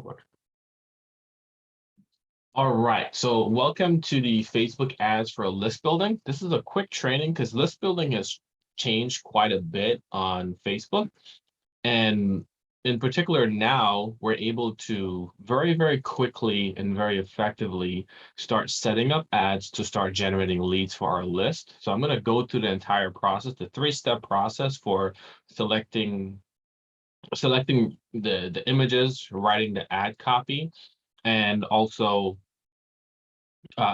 record. All right, so welcome to the Facebook ads for list building. This is a quick training because list building has changed quite a bit on Facebook. And in particular, now we're able to very quickly and very effectively start setting up ads to start generating leads for our list. So I'm going to go through the entire process, the three-step process for selecting the images, writing the ad copy, and also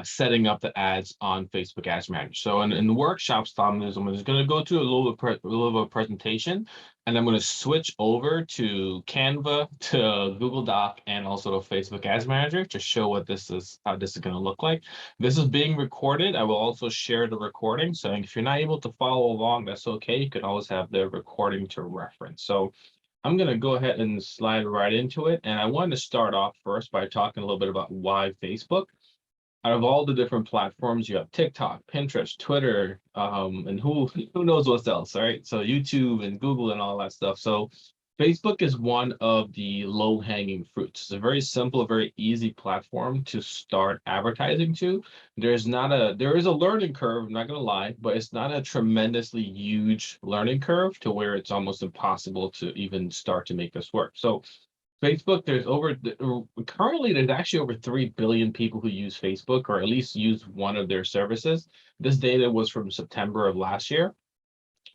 setting up the ads on Facebook Ads Manager. So in the workshop style, I'm just going to go through a little bit of a presentation, and I'm going to switch over to Canva, to Google Doc, and also to Facebook Ads Manager to show what how this is going to look like. This is being recorded. I will also share the recording. So if you're not able to follow along, that's okay. You can always have the recording to reference. So I'm going to go ahead and slide right into it. And I wanted to start off first by talking a little bit about why Facebook. Out of all the different platforms, you have TikTok, Pinterest, Twitter, and who knows what else, right? So YouTube and Google and all that stuff. So Facebook is one of the low-hanging fruits. It's a very simple, very easy platform to start advertising to. There is a learning curve, I'm not gonna lie, but it's not a tremendously huge learning curve to where it's almost impossible to even start to make this work. So Facebook, currently there's actually over 3 billion people who use Facebook or at least use one of their services. This data was from September of last year.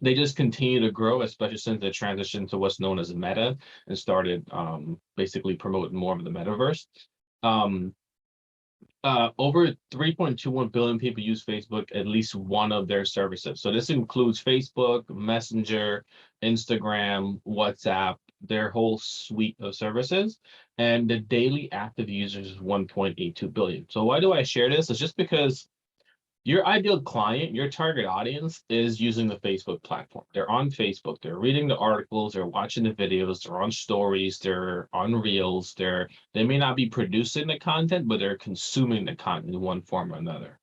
They just continue to grow, especially since they transitioned to what's known as Meta and started basically promoting more of the metaverse. Um, Over 3.21 billion people use Facebook, at least one of their services. So this includes Facebook, Messenger, Instagram, WhatsApp, their whole suite of services. And the daily active users is 1.82 billion. So why do I share this? It's just because your ideal client, your target audience is using the Facebook platform. They're on Facebook, they're reading the articles, they're watching the videos, they're on stories, they're on reels, they may not be producing the content, but they're consuming the content in one form or another.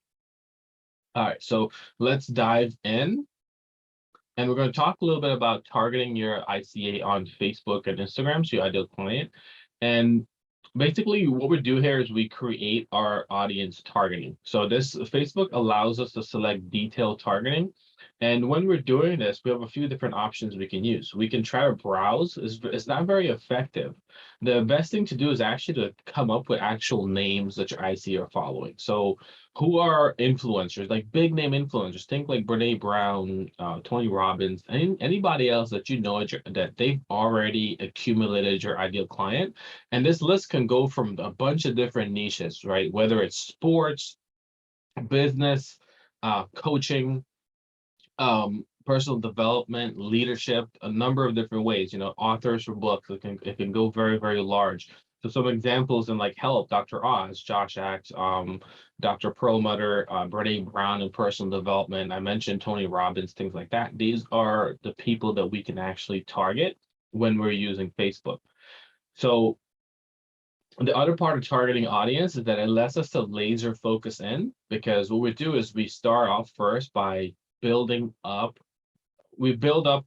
All right, so let's dive in. And we're going to talk a little bit about targeting your ICA on Facebook and Instagram, so your ideal client. And basically what we do here is we create our audience targeting. So this Facebook allows us to select detailed targeting. And when we're doing this, we have a few different options we can use. We can try to browse. It's not very effective. The best thing to do is actually to come up with actual names that your IC are following. So who are influencers, like big name influencers? Think like Brene Brown, Tony Robbins, anybody else that you know that they've already accumulated your ideal client. And this list can go from a bunch of different niches, right? Whether it's sports, business, coaching, personal development, leadership, a number of different ways, authors for books. It can go very large. So some examples in like health, Dr. Oz, Josh Axe, Dr. Perlmutter, Brene Brown in personal development. I mentioned Tony Robbins, things like that. These are the people that we can actually target when we're using Facebook. So the other part of targeting audience is that it lets us to laser focus in, because what we do is we start off first by building up we build up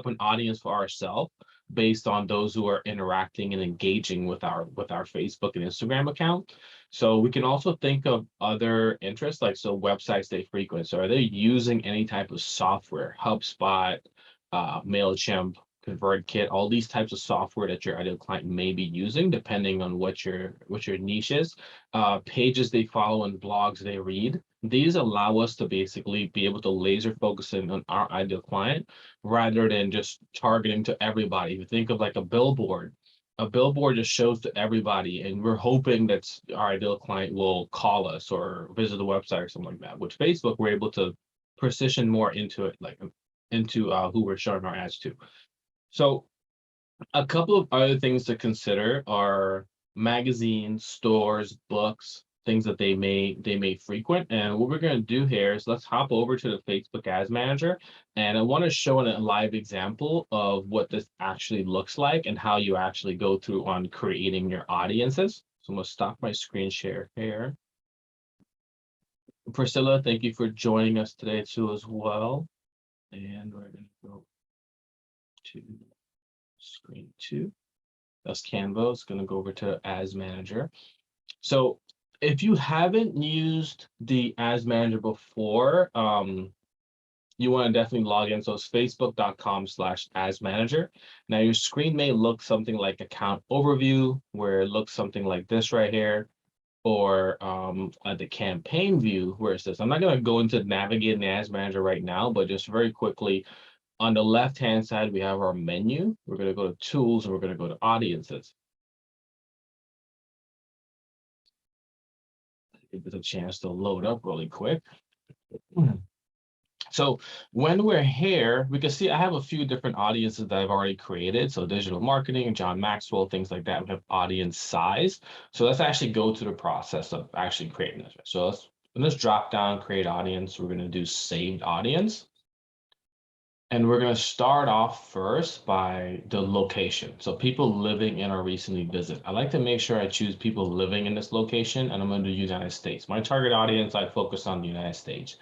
an audience for ourselves based on those who are interacting and engaging with our Facebook and Instagram account. So we can also think of other interests, like websites they frequent. So are they using any type of software, HubSpot, MailChimp, ConvertKit, all these types of software that your ideal client may be using, depending on what your niche is, pages they follow and blogs they read. These allow us to basically be able to laser focus in on our ideal client rather than just targeting to everybody. If you think of like a billboard just shows to everybody, and we're hoping that our ideal client will call us or visit the website or something like that. With Facebook, we're able to precision more into it, like into who we're showing our ads to. So a couple of other things to consider are magazines, stores, books, things that they may frequent. And what we're going to do here is let's hop over to the Facebook Ads Manager, and I want to show a live example of what this actually looks like and how you actually go through on creating your audiences. So I'm going to stop my screen share here. Priscilla, thank you for joining us today too as well. And we're going to go to screen 2. That's Canva. It's going to go over to Ads Manager. So if you haven't used the Ads Manager before, you want to definitely log in. So it's facebook.com/ads manager. Now your screen may look something like account overview, where it looks something like this right here, or at the campaign view where it says, I'm not going to go into navigating the ads manager right now, but just very quickly on the left hand side, we have our menu. We're going to go to tools and we're going to go to audiences. Give it a chance to load up really quick. So when we're here, we can see I have a few different audiences that I've already created. So digital marketing, John Maxwell, things like that. We have audience size. So let's actually go through the process of actually creating this. So let's drop down, create audience. We're going to do saved audience. And we're going to start off first by the location. So people living in or recently visit. I like to make sure I choose people living in this location, and I'm going to do United States. My target audience, I focus on the United States.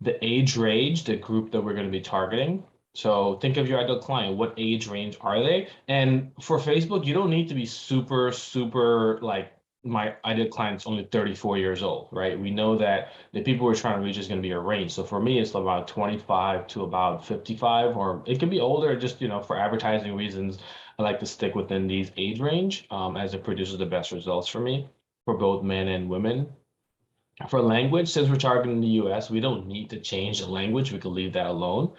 The age range, the group that we're going to be targeting. So think of your ideal client. What age range are they? And for Facebook, you don't need to be super, super like my ideal client's only 34 years old, right? We know that the people we're trying to reach is going to be a range. So for me, it's about 25 to about 55, or it can be older, just, for advertising reasons. I like to stick within these age range as it produces the best results for me for both men and women. For language, since we're targeting the US, we don't need to change the language. We can leave that alone.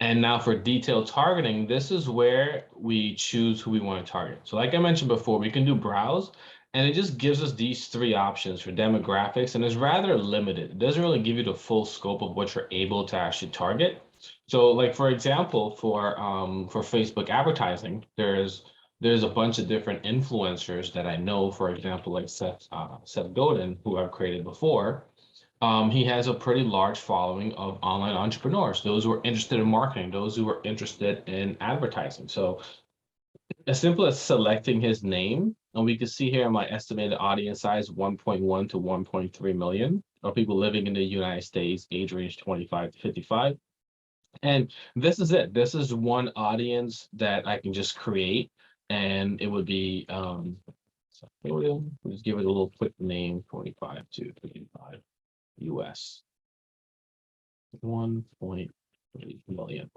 And now for detailed targeting, this is where we choose who we want to target. So like I mentioned before, we can do browse, and it just gives us these three options for demographics, and it's rather limited. It doesn't really give you the full scope of what you're able to actually target. So like, for example, for Facebook advertising, there's a bunch of different influencers that I know, for example, like Seth Godin, who I've created before. He has a pretty large following of online entrepreneurs, those who are interested in marketing, those who are interested in advertising. So as simple as selecting his name, and we can see here my estimated audience size 1.1 to 1.3 million of people living in the United States, age range 25 to 55. And this is it. This is one audience that I can just create, and it would be so we'll just give it a little quick name, 45 to 55 US, 1.3 million.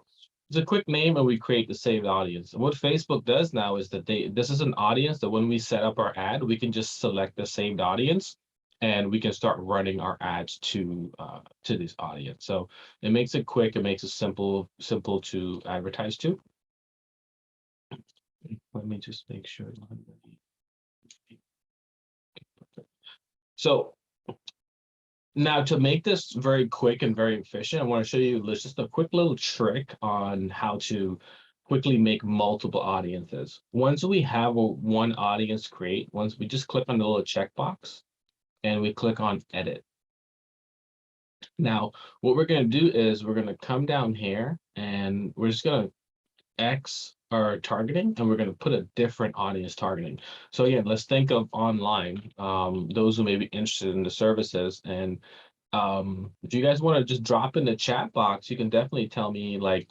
It's a quick name, and we create the saved audience. And what Facebook does now is that this is an audience that when we set up our ad, we can just select the saved audience, and we can start running our ads to this audience. So it makes it quick. It makes it simple to advertise to. Let me just make sure. So now, to make this very quick and very efficient, I want to show you just a quick little trick on how to quickly make multiple audiences. Once we have one audience once we just click on the little checkbox and we click on edit. Now, what we're going to do is we're going to come down here and we're just going to X our targeting, and we're going to put a different audience targeting. So again, let's think of online, those who may be interested in the services. And if you guys want to just drop in the chat box, you can definitely tell me, like,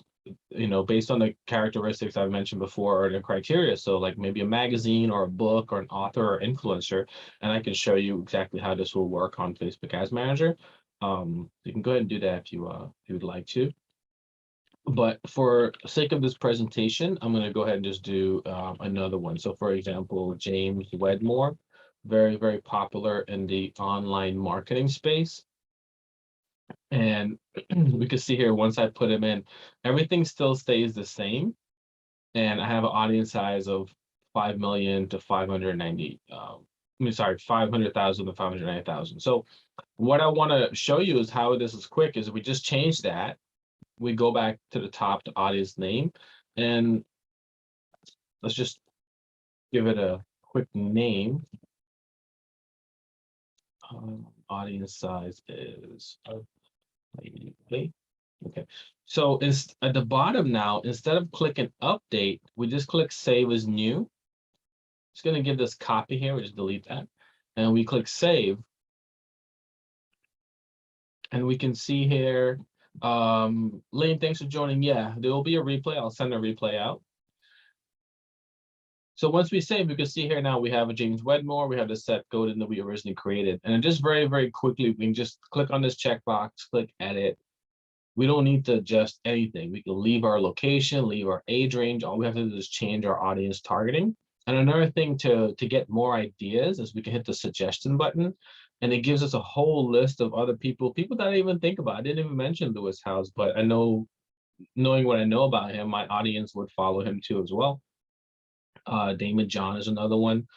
based on the characteristics I've mentioned before or the criteria. So like maybe a magazine or a book or an author or influencer, and I can show you exactly how this will work on Facebook Ads Manager. You can go ahead and do that if you would like to. But for sake of this presentation, I'm going to go ahead and just do another one. So for example, James Wedmore, very, very popular in the online marketing space. And we can see here, once I put him in, everything still stays the same. And I have an audience size of 5 million to 590. 500,000 to 590,000. So what I want to show you is how this is quick is we just change that. We go back to the top, the audience name, and let's just give it a quick name. Audience size is okay. So it's at the bottom now. Instead of clicking update, we just click save as new. It's going to give this copy here. We just delete that, and we click save. And we can see here, Lane, thanks for joining. Yeah, there will be a replay. I'll send a replay out. So once we save, you can see here now we have a James Wedmore, we have the set code that we originally created. And then just very, very quickly, we can just click on this checkbox, click edit. We don't need to adjust anything. We can leave our location, leave our age range. All we have to do is change our audience targeting. And another thing to get more ideas is we can hit the suggestion button, and it gives us a whole list of other people that I didn't even think about. I didn't even mention Lewis House, but I know, knowing what I know about him, my audience would follow him too as well. Damon John is another one.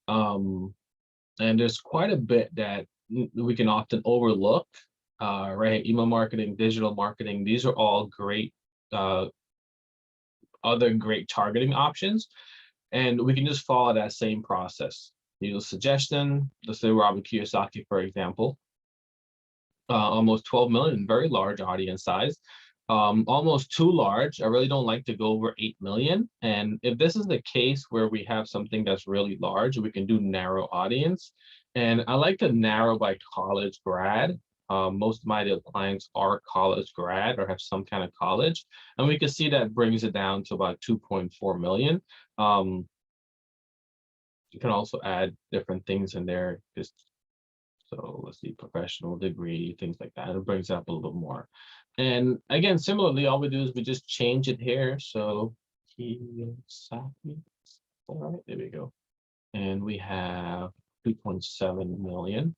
And there's quite a bit that we can often overlook, right? Email marketing, digital marketing, these are all great, other great targeting options. And we can just follow that same process. Use a suggestion, let's say Robert Kiyosaki, for example, almost 12 million, very large audience size. Almost too large. I really don't like to go over 8 million. And if this is the case where we have something that's really large, we can do narrow audience. And I like to narrow by college grad. Most of my ideal clients are college grad or have some kind of college. And we can see that brings it down to about 2.4 million. You can also add different things in there. So let's see, professional degree, things like that. It brings it up a little bit more. And again, similarly, all we do is we just change it here. So Kiyosaki, all right, there we go. And we have 2.7 million.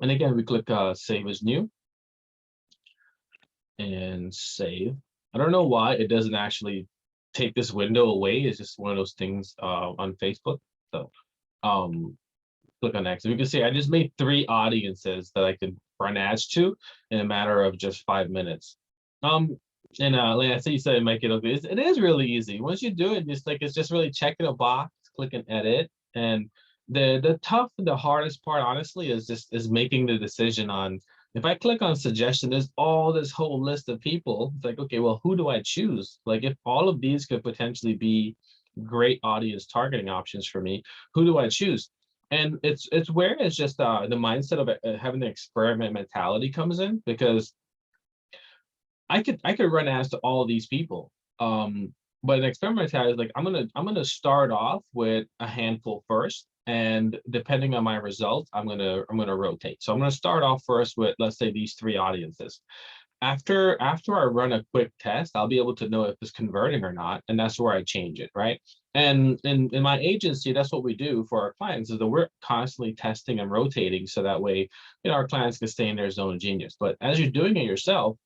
And again, we click save as new and save. I don't know why it doesn't actually take this window away. It's just one of those things on Facebook. So click on next. And you can see I just made 3 audiences that I could run ads to in a matter of just 5 minutes. And like I said, you said it might get okay. It is really easy. Once you do it, it's just really checking a box, click and edit. And the hardest part, honestly, is making the decision on, if I click on suggestion, there's all this whole list of people. It's like, okay, well, who do I choose? Like, if all of these could potentially be great audience targeting options for me, who do I choose? And it's where it's just the mindset of having the experiment mentality comes in, because I could run ads to all of these people. But an experiment mentality is like, I'm gonna start off with a handful first, and depending on my results, I'm gonna rotate. So I'm gonna start off first with, let's say, these 3 audiences. After I run a quick test, I'll be able to know if it's converting or not, and that's where I change it, right? And in my agency, that's what we do for our clients, is that we're constantly testing and rotating, so that way, our clients can stay in their zone of genius. But as you're doing it yourself,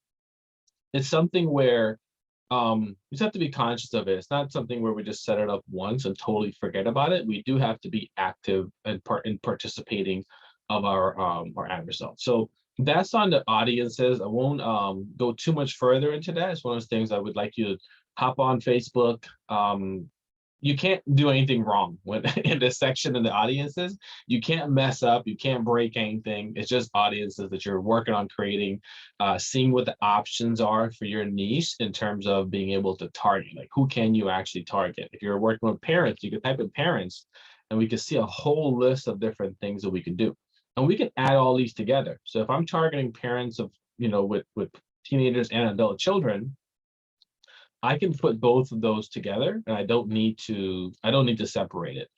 it's something where you just have to be conscious of it. It's not something where we just set it up once and totally forget about it. We do have to be active and participating of our ad results. So that's on the audiences. I won't go too much further into that. It's one of those things I would like you to hop on Facebook. You can't do anything wrong when in this section in the audiences. You can't mess up, you can't break anything. It's just audiences that you're working on creating, seeing what the options are for your niche in terms of being able to target, like who can you actually target. If you're working with parents, you can type in parents, and we can see a whole list of different things that we can do. And we can add all these together. So if I'm targeting parents of, with teenagers and adult children, I can put both of those together, and I don't need to separate it.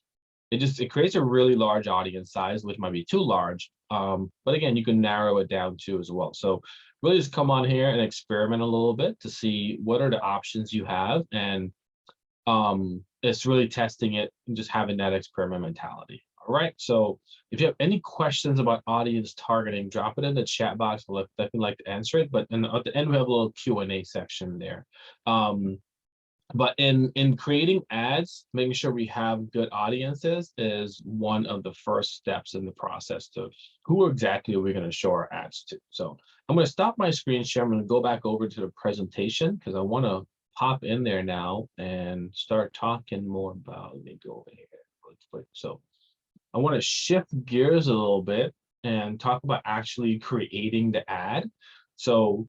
It creates a really large audience size, which might be too large. But again, you can narrow it down too as well. So really just come on here and experiment a little bit to see what are the options you have. And it's really testing it and just having that experiment mentality. All right. So if you have any questions about audience targeting, drop it in the chat box. I'll definitely like to answer it. But at the end, we have a little Q&A section there. But in creating ads, making sure we have good audiences is one of the first steps in the process to who exactly are we going to show our ads to. So I'm going to stop my screen share. I'm going to go back over to the presentation because I want to pop in there now and start talking more about, let me go over here real quick. So I want to shift gears a little bit and talk about actually creating the ad. So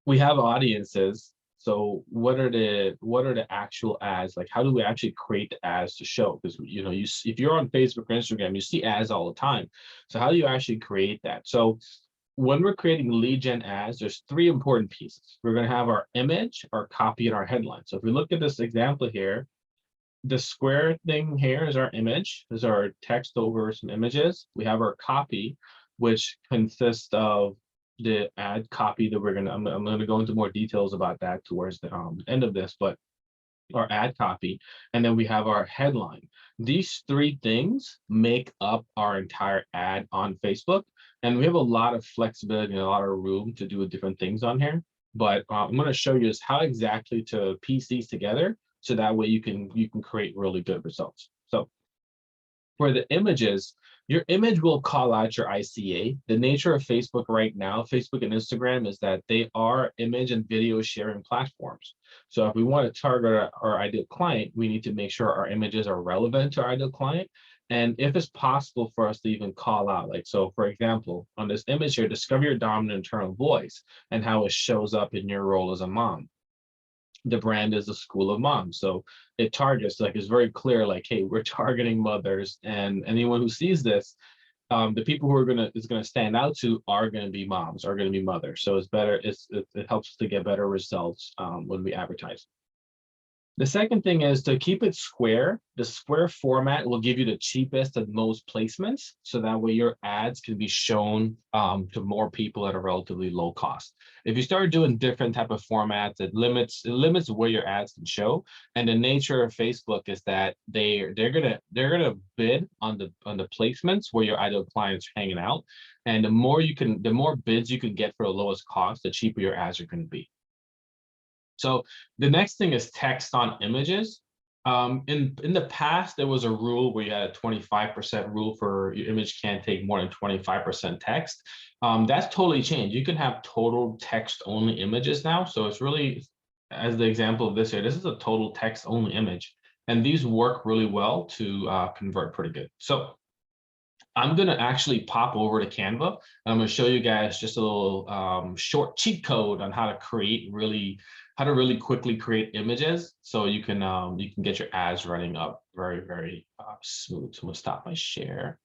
we have audiences. So what are the actual ads? Like, how do we actually create the ads to show? Because if you're on Facebook or Instagram, you see ads all the time. So how do you actually create that? So when we're creating lead gen ads, there's 3 important pieces. We're going to have our image, our copy, and our headline. So if we look at this example here, the square thing here is our image, is our text over some images. We have our copy, which consists of the ad copy that I'm gonna go into more details about that towards the end of this, but our ad copy, and then we have our headline. These three things make up our entire ad on Facebook, and we have a lot of flexibility and a lot of room to do different things on here. But I'm going to show you is how exactly to piece these together, so that way you can create really good results. So for the images, your image will call out your ICA. The nature of Facebook right now, Facebook and Instagram, is that they are image and video sharing platforms. So if we want to target our ideal client, we need to make sure our images are relevant to our ideal client. And if it's possible for us to even call out, like, so for example, on this image here, discover your dominant internal voice and how it shows up in your role as a mom. The brand is the School of Moms, so it targets, like, it's very clear, like, hey, we're targeting mothers, and anyone who sees this, the people who are gonna stand out to are gonna be moms, are gonna be mothers. So it's better, it helps us to get better results when we advertise. The second thing is to keep it square. The square format will give you the cheapest and most placements, so that way your ads can be shown to more people at a relatively low cost. If you start doing different type of formats, it limits where your ads can show. And the nature of Facebook is that they're gonna bid on the placements where your ideal clients are hanging out. And the more bids you can get for the lowest cost, the cheaper your ads are going to be. So the next thing is text on images. In the past, there was a rule where you had a 25% rule for your image can't take more than 25% text. That's totally changed. You can have total text only images now. So it's really, as the example of this here, this is a total text only image. And these work really well to convert pretty good. So I'm going to actually pop over to Canva, and I'm going to show you guys just a little short cheat code on how to really quickly create images, so you can get your ads running up very, very smooth. So I'm going to stop my share,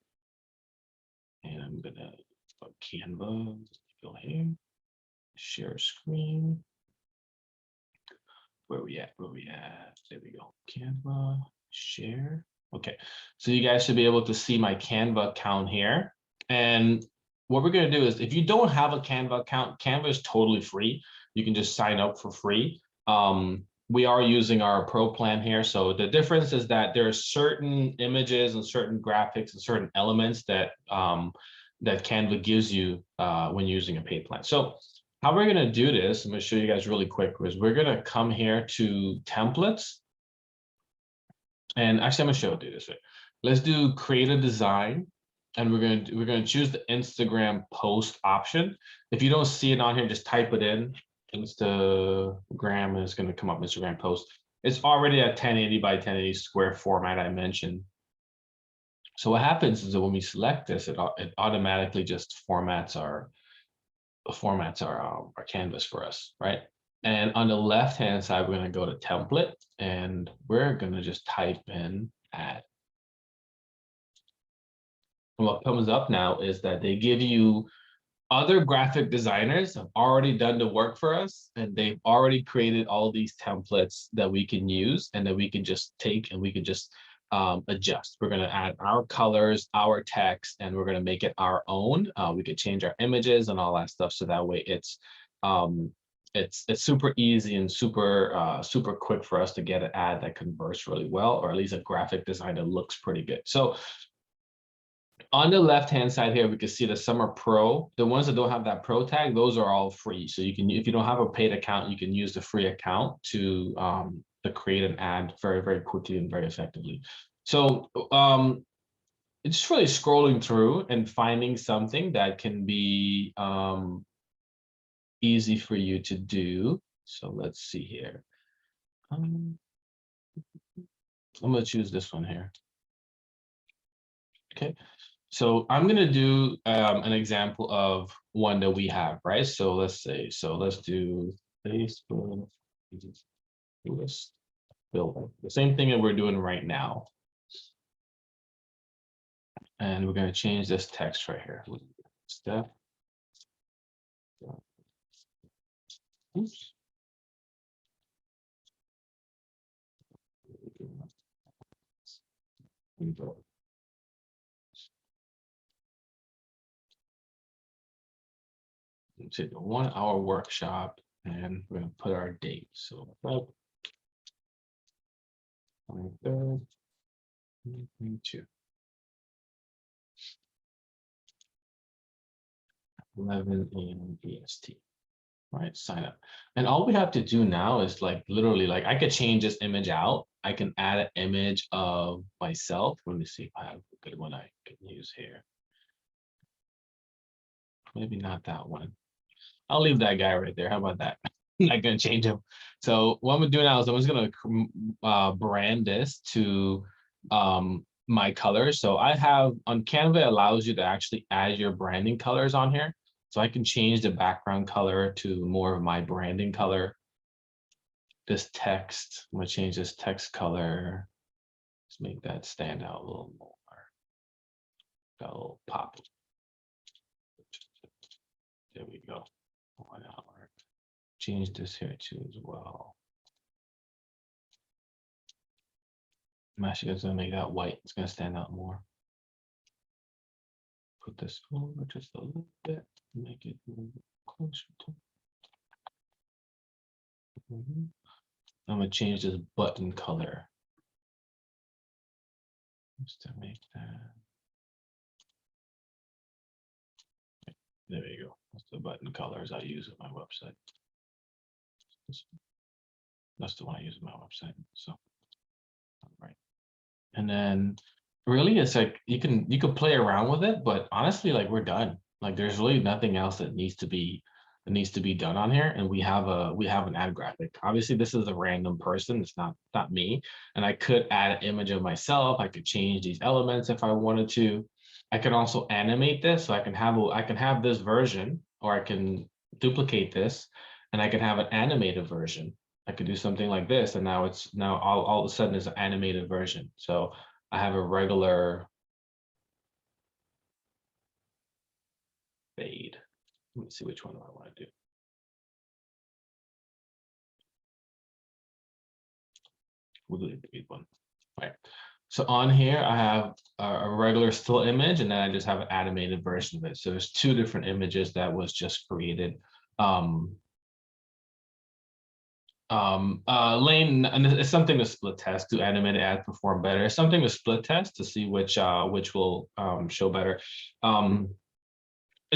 and I'm going to go Canva, go here, share screen. Where we at? There we go. Canva, share. Okay, so you guys should be able to see my Canva account here. And what we're going to do is, if you don't have a Canva account, Canva is totally free. You can just sign up for free. We are using our pro plan here. So the difference is that there are certain images and certain graphics and certain elements that that Canva gives you when using a paid plan. So how we're going to do this, I'm going to show you guys really quick, is we're going to come here to templates. And actually, I'm going to show it this way. Let's do create a design. And we're going to choose the Instagram post option. If you don't see it on here, just type it in. Instagram, and it's going to come up Instagram post. It's already at 1080 by 1080 square format I mentioned. So what happens is that when we select this, it automatically just formats our canvas for us, right? And on the left hand side, we're going to go to template, and we're going to just type in ad. And what comes up now is that they give you other graphic designers have already done the work for us, and they've already created all these templates that we can use and that we can just take and we can just adjust. We're going to add our colors, our text, and we're going to make it our own. We could change our images and all that stuff, so that way it's super easy and super quick for us to get an ad that converts really well, or at least a graphic design that looks pretty good. So on the left-hand side here, we can see the Summer Pro. The ones that don't have that Pro tag, those are all free. So you can, if you don't have a paid account, you can use the free account to create an ad very, very quickly and very effectively. So it's really scrolling through and finding something that can be easy for you to do. So let's see here. I'm going to choose this one here. Okay. So I'm going to do an example of one that we have, right? So let's do Facebook list building, the same thing that we're doing right now. And we're going to change this text right here. Step. Oops. Let's say the 1-hour workshop, and we're gonna put our date. So 23rd, 2022, 11 a.m. EST. Right, sign up. And all we have to do now is like literally like I could change this image out. I can add an image of myself. Let me see if I have a good one I can use here. Maybe not that one. I'll leave that guy right there. How about that? I'm not gonna change him. So what I'm gonna do now is I'm just gonna brand this to my colors. So I have on Canva, it allows you to actually add your branding colors on here. So I can change the background color to more of my branding color. This text, I'm gonna change this text color. Let's make that stand out a little more. Got a little pop. There we go. 1 hour. Change this here too as well. I'm actually just gonna make that white. It's gonna stand out more. Put this over just a little bit, make it a little bit closer to. I'm gonna change this button color just to make that. There you go. That's the button colors I use on my website. That's the one I use on my website. So, all right. And then really it's like you can play around with it, but honestly, like we're done. Like there's really nothing else that needs to be done on here. And we have an ad graphic. Obviously, this is a random person, it's not me. And I could add an image of myself. I could change these elements if I wanted to. I can also animate this. So I can have this version, or I can duplicate this and I can have an animated version. I could do something like this, and now all of a sudden it's an animated version. So I have a regular fade. Let me see which one I want to do. We'll do the big one. All right. So on here, I have a regular still image, and then I just have an animated version of it. So there's two different images that was just created. Lane, and it's something to split test. Do animated ads perform better? It's something to split test to see which will show better.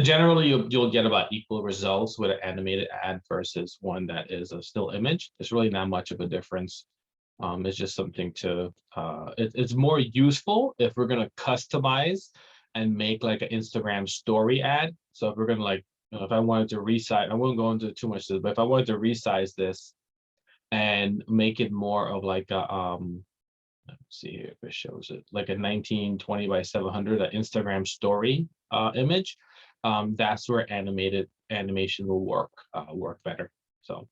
Generally, you'll get about equal results with an animated ad versus one that is a still image. There's really not much of a difference. It's just something to it's more useful if we're gonna customize and make like an Instagram story ad. So if we're gonna like, if I wanted to resize, I won't go into too much, but if I wanted to resize this and make it more of like a let's see here if it shows it, like a 1920 by 700, an Instagram story image. That's where animation will work better. So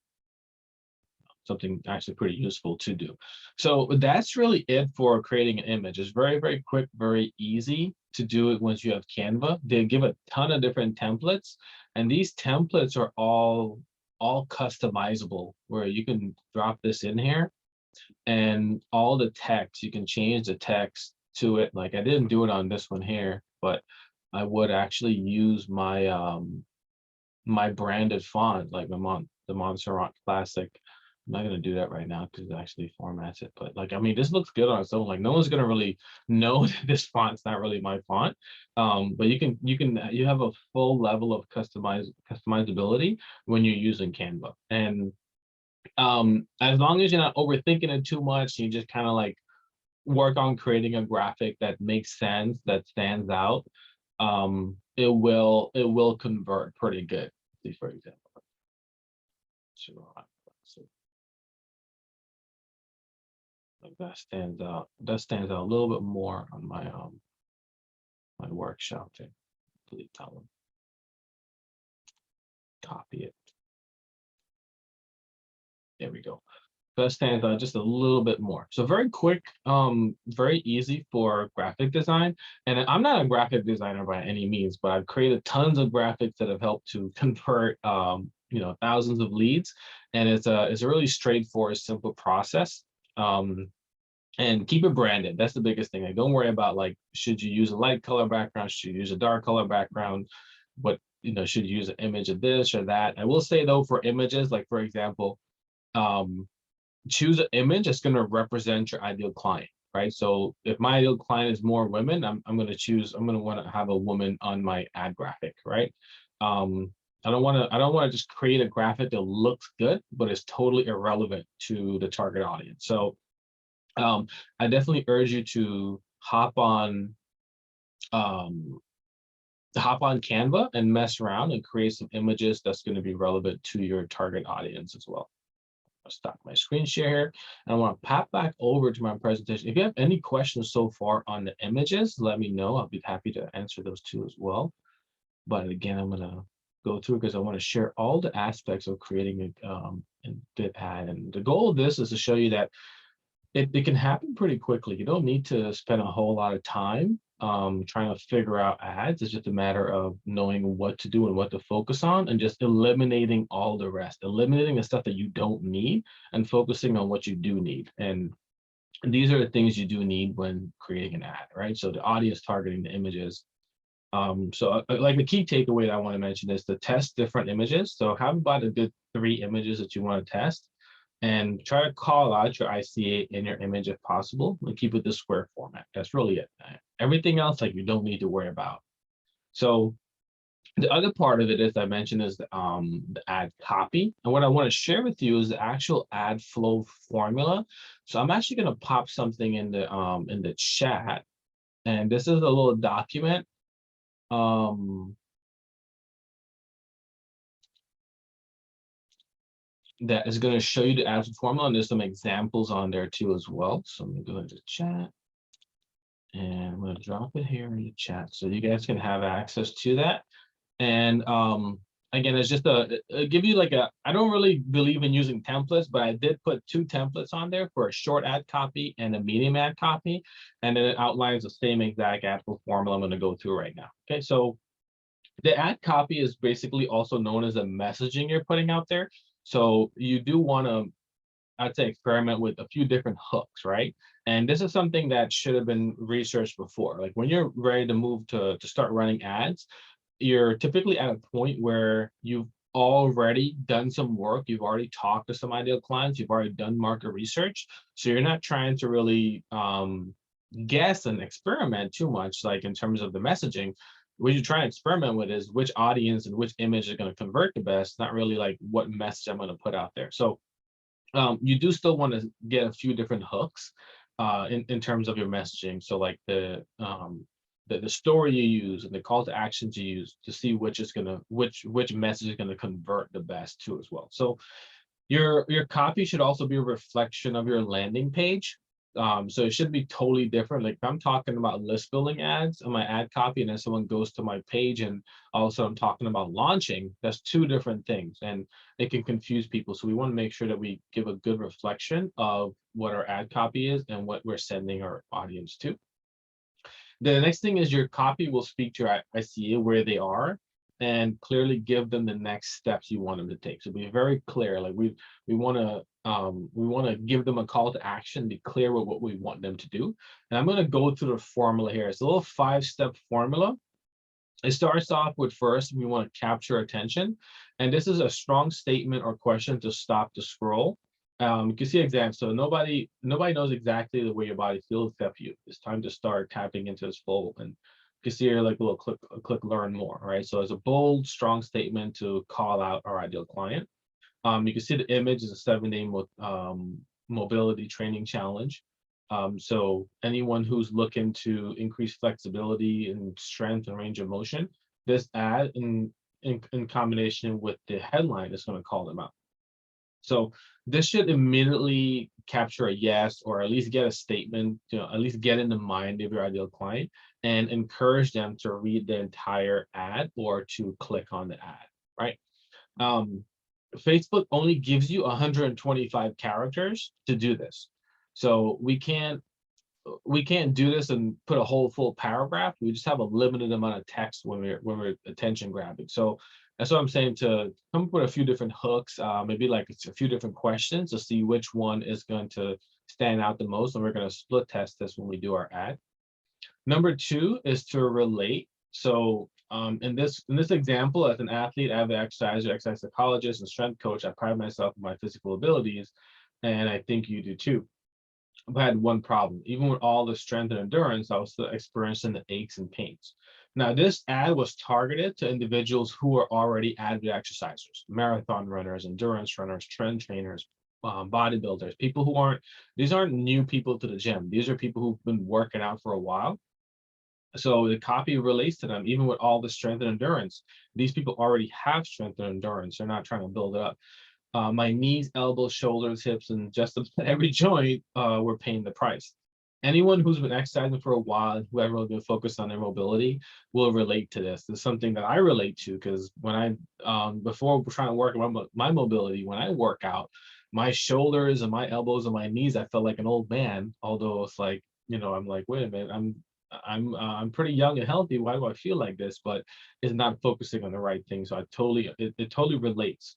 something actually pretty useful to do. So that's really it for creating an image. It's very, very quick, very easy to do it once you have Canva. They give a ton of different templates, and these templates are all customizable, where you can drop this in here and all the text, you can change the text to it. Like I didn't do it on this one here, but I would actually use my my branded font, like the Montserrat Classic. I'm not gonna do that right now because it actually formats it. But like, I mean, this looks good on its own. Like, no one's gonna really know that this font's not really my font. But you have a full level of customizability when you're using Canva. And as long as you're not overthinking it too much, you just kind of like work on creating a graphic that makes sense, that stands out. It will convert pretty good. See, for example. So like that stands out. That stands out a little bit more on my my workshop thing. Delete that one. Copy it. There we go. That stands out just a little bit more. So very quick, very easy for graphic design. And I'm not a graphic designer by any means, but I've created tons of graphics that have helped to convert thousands of leads. And it's a really straightforward, simple process. and keep it branded. That's the biggest thing. Like, don't worry about like, should you use a light color background? Should you use a dark color background? What, should you use an image of this or that? I will say though, for images, like for example, um, choose an image that's going to represent your ideal client, right? So if my ideal client is more women, I'm going to choose, I'm going to want to have a woman on my ad graphic, right? Um, I don't want to just create a graphic that looks good, but it's totally irrelevant to the target audience. So I definitely urge you to um, hop on Canva and mess around and create some images that's going to be relevant to your target audience as well. I'll stop my screen share here, and I want to pop back over to my presentation. If you have any questions so far on the images, let me know. I'll be happy to answer those too as well. But again, I'm gonna go through because I want to share all the aspects of creating a good ad. And the goal of this is to show you that it can happen pretty quickly. You don't need to spend a whole lot of time trying to figure out ads. It's just a matter of knowing what to do and what to focus on and just eliminating all the rest, eliminating the stuff that you don't need and focusing on what you do need. And these are the things you do need when creating an ad, right? So the audience targeting, the images. Like the key takeaway that I want to mention is to test different images. So have about a good 3 images that you want to test and try to call out your ICA in your image if possible and keep it the square format. That's really it. Everything else, like, you don't need to worry about. So the other part of it, as I mentioned, is the ad copy. And what I want to share with you is the actual ad flow formula. So I'm actually going to pop something in the chat. And this is a little document. That is going to show you the ad formula, and there's some examples on there too as well. So I'm going to go into the chat, and I'm going to drop it here in the chat so you guys can have access to that. And again, it's just give you like I don't really believe in using templates, but I did put 2 templates on there for a short ad copy and a medium ad copy, and then it outlines the same exact ad formula I'm going to go through right now. Okay, so the ad copy is basically also known as the messaging you're putting out there. So you do want to, I'd say, experiment with a few different hooks, right? And this is something that should have been researched before. Like when you're ready to move to start running ads, you're typically at a point where you've already done some work, you've already talked to some ideal clients, you've already done market research. So you're not trying to really guess and experiment too much, like in terms of the messaging. What you try and experiment with is which audience and which image is going to convert the best, not really like what message I'm going to put out there. So you do still want to get a few different hooks in terms of your messaging. So like the story you use and the call to actions you use to see which is gonna which message is gonna convert the best too as well. So your copy should also be a reflection of your landing page. So it should be totally different. Like if I'm talking about list building ads on my ad copy, and then someone goes to my page and also I'm talking about launching, that's 2 different things, and it can confuse people. So we want to make sure that we give a good reflection of what our ad copy is and what we're sending our audience to. The next thing is your copy will speak to your ICA where they are and clearly give them the next steps you want them to take. So be very clear. Like we want to give them a call to action, be clear with what we want them to do. And I'm going to go through the formula here. It's a little 5-step formula. It starts off with, first, we want to capture attention. And this is a strong statement or question to stop the scroll. You can see examples. So nobody knows exactly the way your body feels except you. It's time to start tapping into this flow. And you can see here like a little click learn more, right? So it's a bold, strong statement to call out our ideal client. You can see the image is a 7-day mobility training challenge. So anyone who's looking to increase flexibility and strength and range of motion, this ad in combination with the headline is going to call them out. So this should immediately capture a yes, or at least get a statement, at least get in the mind of your ideal client and encourage them to read the entire ad or to click on the ad, right? Facebook only gives you 125 characters to do this. So we can't do this and put a whole full paragraph. We just have a limited amount of text when we're attention grabbing. So that's what I'm saying, to come up with a few different hooks, maybe like it's a few different questions to see which one is going to stand out the most, and we're going to split test this when we do our ad. Number two is to relate. So in this example, as an athlete, avid exerciser, exercise psychologist, and strength coach, I pride myself on my physical abilities, and I think you do too. I had one problem. Even with all the strength and endurance, I was still experiencing the aches and pains. Now, this ad was targeted to individuals who are already avid exercisers, marathon runners, endurance runners, strength trainers, bodybuilders, people who aren't, these aren't new people to the gym. These are people who've been working out for a while. So the copy relates to them, even with all the strength and endurance. These people already have strength and endurance. They're not trying to build it up. My knees, elbows, shoulders, hips, and just about every joint were paying the price. Anyone who's been exercising for a while, whoever has been focused on their mobility, will relate to this. It's something that I relate to because when before trying to work on my mobility, when I work out, my shoulders and my elbows and my knees, I felt like an old man. Although it's like, I'm like, wait a minute, I'm pretty young and healthy. Why do I feel like this? But it's not focusing on the right thing. So it totally relates.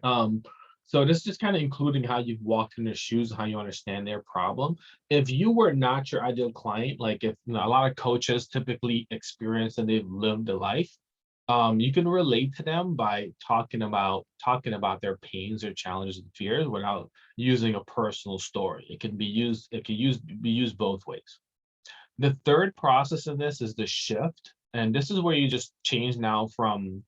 Um, so this is just kind of including how you've walked in their shoes, how you understand their problem. If you were not your ideal client, like if a lot of coaches typically experience and they've lived a life, you can relate to them by talking about their pains, their challenges and fears without using a personal story. It can be used both ways. The third process in this is the shift. And this is where you just change now from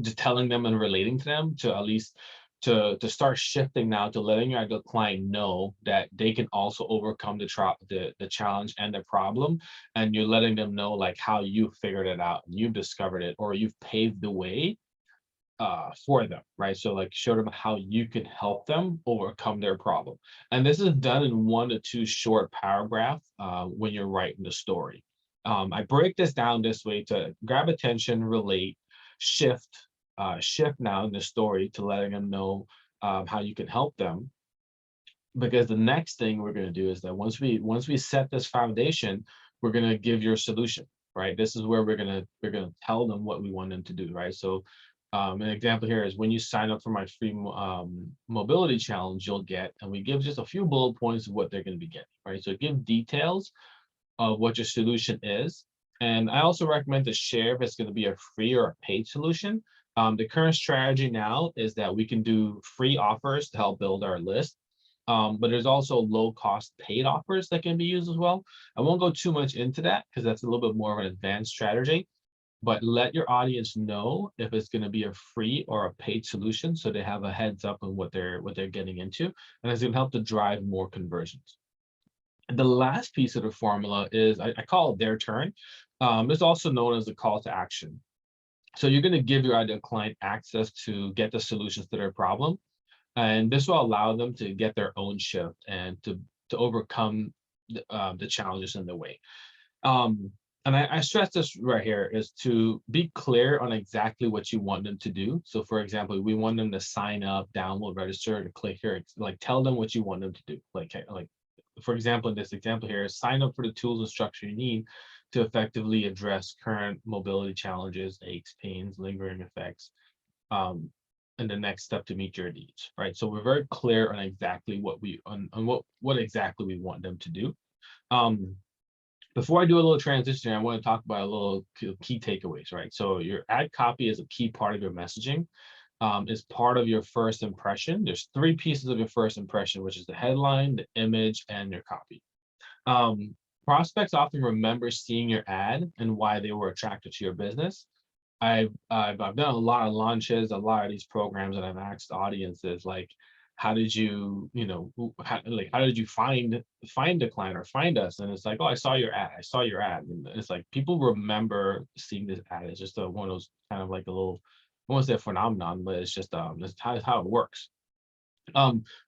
just telling them and relating to them to at least to start shifting now to letting your ideal client know that they can also overcome the challenge and the problem, and you're letting them know like how you figured it out, you've discovered it, or you've paved the way for them, right? So like show them how you can help them overcome their problem. And this is done in 1 to 2 short paragraph when you're writing the story. I break this down this way to grab attention, relate, shift, shift now in the story to letting them know how you can help them. Because the next thing we're going to do is that once we set this foundation, we're going to give your solution, right? This is where we're gonna tell them what we want them to do, right? So an example here is when you sign up for my free mobility challenge, you'll get, and we give just a few bullet points of what they're going to be getting, right? So give details of what your solution is. And I also recommend to share if it's going to be a free or a paid solution. The current strategy now is that we can do free offers to help build our list. But there's also low cost paid offers that can be used as well. I won't go too much into that because that's a little bit more of an advanced strategy, but let your audience know if it's going to be a free or a paid solution so they have a heads up on what they're getting into, and it's going to help to drive more conversions. The last piece of the formula is I call it their turn. It's also known as the call to action. So you're going to give your ideal client access to get the solutions to their problem, and this will allow them to get their own shift and to overcome the challenges in the way. And I stress this right here is to be clear on exactly what you want them to do. So for example, we want them to sign up, download, register, to click here, like tell them what you want them to do. Like for example, in this example here, sign up for the tools and structure you need to effectively address current mobility challenges, aches, pains, lingering effects, and the next step to meet your needs, right? So we're very clear on exactly what exactly we want them to do. Before I do a little transition, I want to talk about a little key takeaways, right? So your ad copy is a key part of your messaging. Is part of your first impression. There's 3 pieces of your first impression, which is the headline, the image, and your copy. Prospects often remember seeing your ad and why they were attracted to your business. I've done a lot of launches, a lot of these programs, and I've asked audiences like, how did you, how did you find the client or find us? And it's like, oh, I saw your ad. I saw your ad. And it's like people remember seeing this ad. It's just one of those kind of like a little, I won't say a phenomenon, but it's just that's how it works.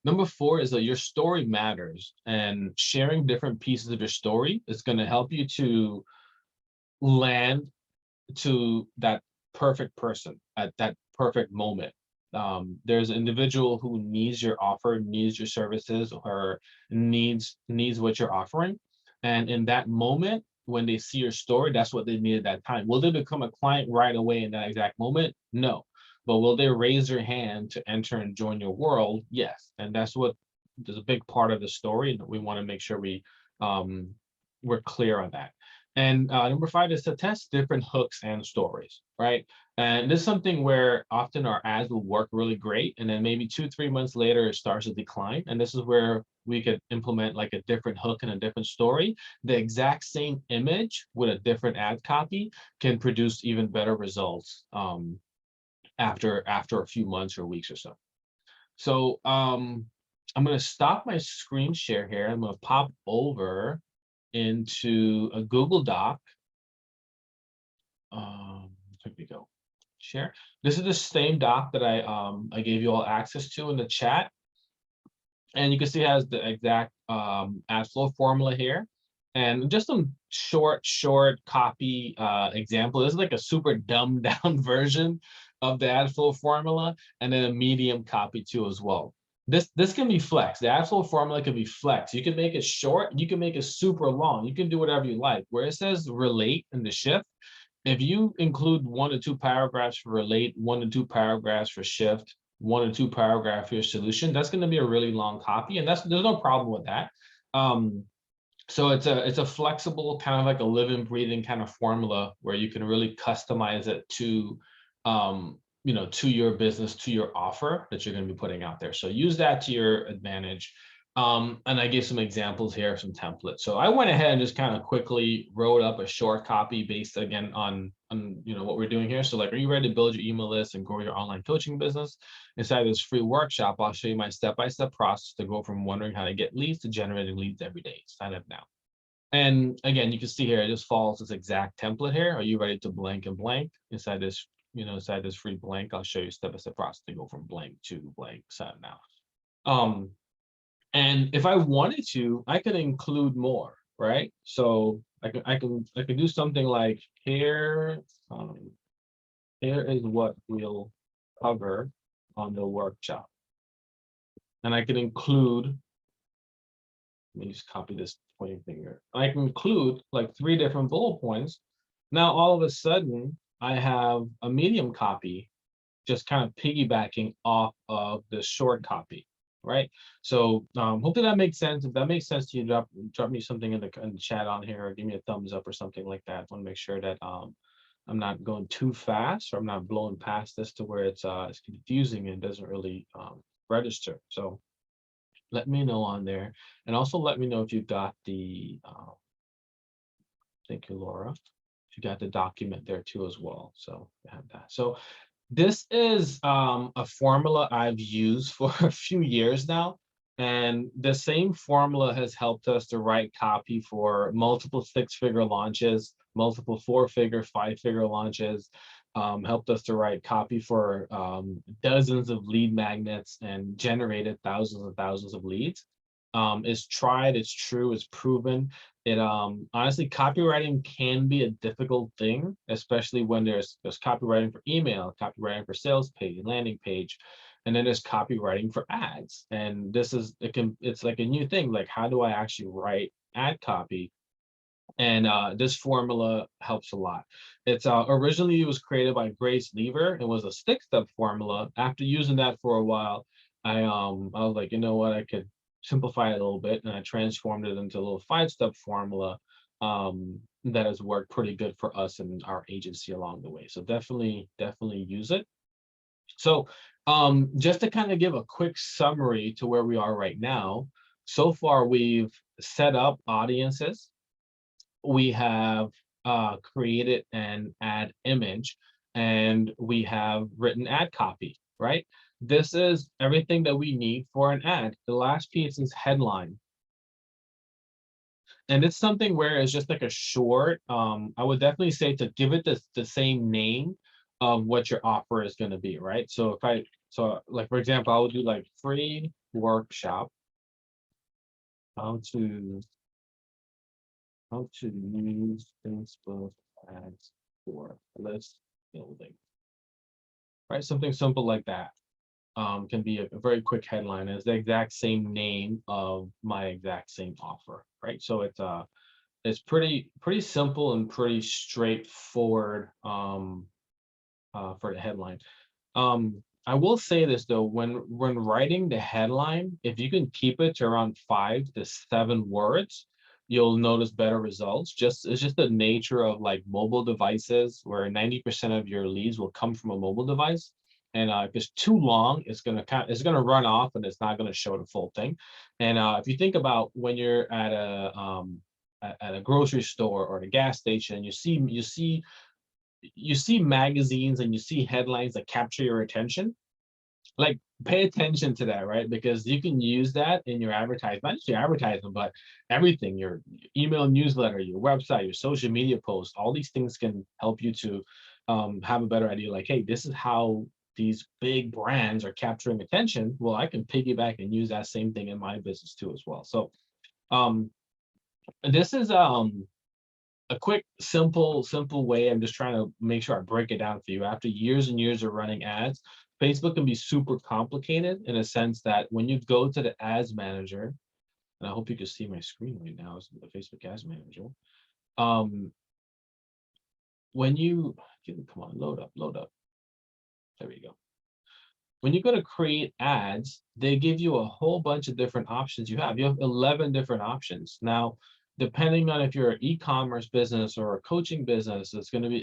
Number 4 is that your story matters, and sharing different pieces of your story is going to help you to land to that perfect person at that perfect moment. There's an individual who needs your offer, needs your services, or needs what you're offering. And in that moment, when they see your story, that's what they need at that time. Will they become a client right away in that exact moment? No. But will they raise their hand to enter and join your world? Yes. And that's what there's a big part of the story, and we want to make sure we're clear on that. And number 5 is to test different hooks and stories, right? And this is something where often our ads will work really great, and then maybe 2, 3 months later it starts to decline. And this is where we could implement like a different hook and a different story. The exact same image with a different ad copy can produce even better results after a few months or weeks or so. So I'm going to stop my screen share here. I'm going to pop over into a Google Doc. Here we go. Share. This is the same doc that I gave you all access to in the chat. And you can see it has the exact ad flow formula here. And just some short copy example. This is like a super dumbed down version of the ad flow formula, and then a medium copy too as well. This can be flexed. The ad flow formula can be flexed. You can make it short, you can make it super long. You can do whatever you like. Where it says relate in the shift, if you include 1 to 2 paragraphs for relate, 1 to 2 paragraphs for shift, 1 to 2 paragraphs for your solution, that's going to be a really long copy, and there's no problem with that. So it's a flexible kind of like a living, breathing kind of formula where you can really customize it to to your business, to your offer that you're going to be putting out there. So use that to your advantage. And I gave some examples here, some templates. So I went ahead and just kind of quickly wrote up a short copy based again on what we're doing here. So like, are you ready to build your email list and grow your online coaching business? Inside this free workshop, I'll show you my step-by-step process to go from wondering how to get leads to generating leads every day. Sign up now. And again, you can see here, it just follows this exact template here. Are you ready to blank and blank? Inside this, inside this free blank, I'll show you step-by-step process to go from blank to blank. Sign up now. And if I wanted to, I could include more, right? So I can do something like here is what we'll cover on the workshop. And I can include, let me just copy this pointing finger. I can include like 3 different bullet points. Now, all of a sudden, I have a medium copy just kind of piggybacking off of the short copy, right? So hopefully that makes sense. If that makes sense to you, drop me something in the chat on here, or give me a thumbs up or something like that. I want to make sure that I'm not going too fast, or I'm not blowing past this to where it's confusing and doesn't really register. So let me know on there, and also let me know if you got the thank you, Laura, if you got the document there too as well. So I have that. So this is a formula I've used for a few years now, and the same formula has helped us to write copy for multiple 6-figure launches, multiple 4-figure, 5-figure launches, helped us to write copy for dozens of lead magnets and generated thousands and thousands of leads. It's tried, it's true, it's proven. It honestly, copywriting can be a difficult thing, especially when there's copywriting for email, copywriting for sales page, landing page, and then there's copywriting for ads. And this is it's like a new thing. Like, how do I actually write ad copy? And this formula helps a lot. It's originally it was created by Grace Lever. It was a 6-step formula. After using that for a while, I was like, you know what, I could simplify it a little bit, and I transformed it into a little 5-step formula that has worked pretty good for us and our agency along the way. So definitely use it. So just to kind of give a quick summary to where we are right now, so far we've set up audiences, we have created an ad image, and we have written ad copy, right? This is everything that we need for an ad. The last piece is headline. And it's something where it's just like a short, I would definitely say to give it the same name of what your offer is going to be, right? So like, for example, I would do like free workshop, how to use Facebook ads for list building, right? Something simple like that. Can be a very quick headline. It's the exact same name of my exact same offer, right? So it's pretty simple and pretty straightforward for the headline. I will say this though, when writing the headline, if you can keep it to around 5 to 7 words, you'll notice better results. It's just the nature of like mobile devices, where 90% of your leads will come from a mobile device. And if it's too long, it's gonna run off and it's not gonna show the full thing. And if you think about when you're at a grocery store or the gas station, you see magazines and you see headlines that capture your attention, like pay attention to that, right? Because you can use that in your advertising, not just your advertising, but everything, your email newsletter, your website, your social media posts, all these things can help you to have a better idea, like, hey, this is how these big brands are capturing attention. Well, I can piggyback and use that same thing in my business too as well. So um this is a quick, simple way. I'm just trying to make sure I break it down for you. After years and years of running ads, Facebook can be super complicated in a sense that when you go to the ads manager, and I hope you can see my screen right now, is the Facebook ads manager. Um, when you come on, load up. There we go. When you go to create ads, they give you a whole bunch of different options. You have 11 different options. Now, depending on if you're an e-commerce business or a coaching business, it's gonna be